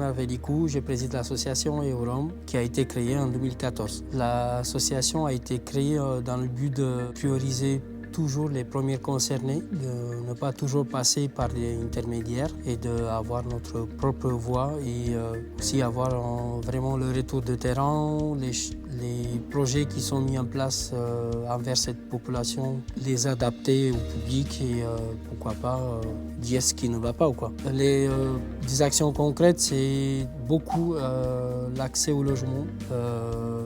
Bernard Vélicou, je préside l'association EUROM qui a été créée en 2014. L'association a été créée dans le but de prioriser toujours les premiers concernés, de ne pas toujours passer par des intermédiaires et d'avoir notre propre voix et aussi avoir vraiment le retour de terrain, les projets qui sont mis en place envers cette population, les adapter au public et pourquoi pas dire ce qui ne va pas ou quoi. Des actions concrètes, c'est beaucoup l'accès au logement,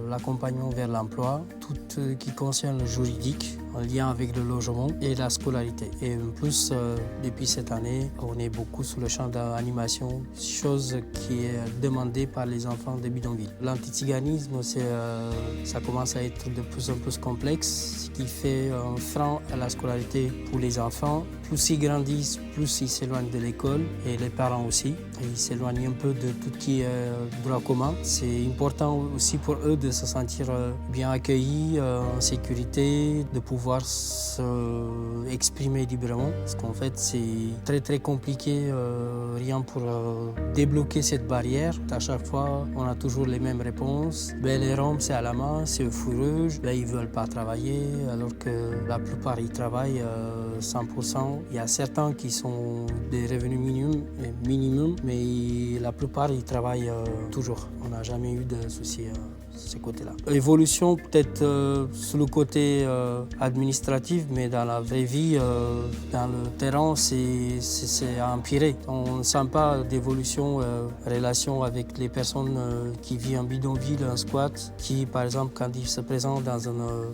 l'accompagnement vers l'emploi, tout ce qui concerne le juridique en lien avec le logement et la scolarité. Et en plus, depuis cette année, on est beaucoup sur le champ d'animation, chose qui est demandée par les enfants de bidonville. L'antiziganisme, ça commence à être de plus en plus complexe, ce qui fait un frein à la scolarité pour les enfants. Plus ils grandissent, plus ils s'éloignent de l'école et les parents aussi. Ils s'éloignent un peu de tout ce qui est droit commun. C'est important aussi pour eux de se sentir bien accueillis, en sécurité, de pouvoir s'exprimer librement. Parce qu'en fait, c'est très compliqué, rien pour débloquer cette barrière. À chaque fois, on a toujours les mêmes réponses. Les Roms, c'est à la main, c'est au four rouge. Ils ne veulent pas travailler, alors que la plupart, ils travaillent 100%. Il y a certains qui sont des revenus minimum, mais la plupart, ils travaillent toujours. On n'a jamais eu de soucis à ce côté-là. L'évolution, peut-être sur le côté administratif, mais dans la vraie vie, dans le terrain, c'est empiré. On ne sent pas d'évolution, relation avec les personnes qui vivent en bidonville, en squat, qui, par exemple, quand ils se présentent dans un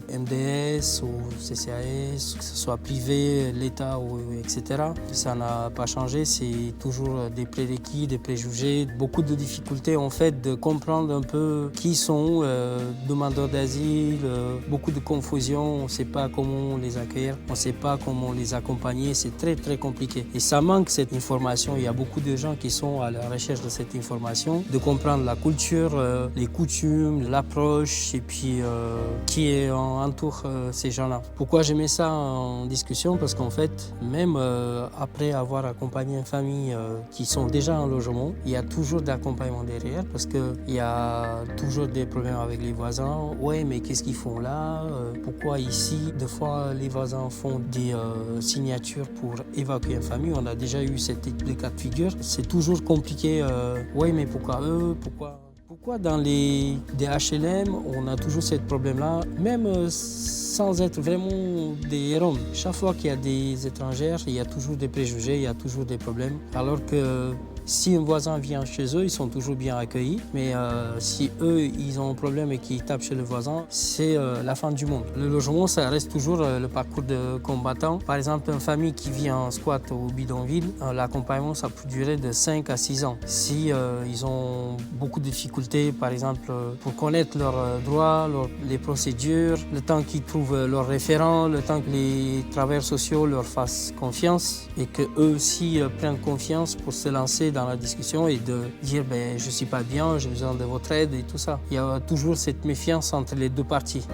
MDS ou CCAS, que ce soit privé, l'État, etc., ça n'a pas changé. C'est toujours des prérequis, des préjugés, beaucoup de difficultés, en fait, de comprendre un peu qui sont demandeurs d'asile, beaucoup de confusion, on ne sait pas comment les accueillir, on ne sait pas comment les accompagner, c'est très compliqué. Et ça manque cette information, il y a beaucoup de gens qui sont à la recherche de cette information, de comprendre la culture, les coutumes, l'approche et puis qui entoure ces gens-là. Pourquoi je mets ça en discussion? Parce qu'en fait, même après avoir accompagné une famille qui sont déjà en logement, il y a toujours d'accompagnement derrière parce qu'il y a toujours des problèmes avec les voisins. Ouais, mais qu'est-ce qu'ils font là? Pourquoi ici? Des fois, les voisins font des signatures pour évacuer une famille. On a déjà eu cette cas de figure. C'est toujours compliqué. Ouais, mais pourquoi eux? Pourquoi dans des HLM, on a toujours ce problème-là, même sans être vraiment des Roms. Chaque fois qu'il y a des étrangères, il y a toujours des préjugés, il y a toujours des problèmes. Alors que si un voisin vient chez eux, ils sont toujours bien accueillis. Mais si eux, ils ont un problème et qu'ils tapent chez le voisin, c'est la fin du monde. Le logement, ça reste toujours le parcours de combattant. Par exemple, une famille qui vit en squat au bidonville, l'accompagnement, ça peut durer de 5 à 6 ans. Si ils ont beaucoup de difficultés, par exemple, pour connaître leurs droits, les procédures, le temps qu'ils trouvent leurs référents, le temps que les travailleurs sociaux leur fassent confiance et qu'eux aussi prennent confiance pour se lancer dans la discussion et de dire je ne suis pas bien, j'ai besoin de votre aide et tout ça. Il y a toujours cette méfiance entre les deux parties.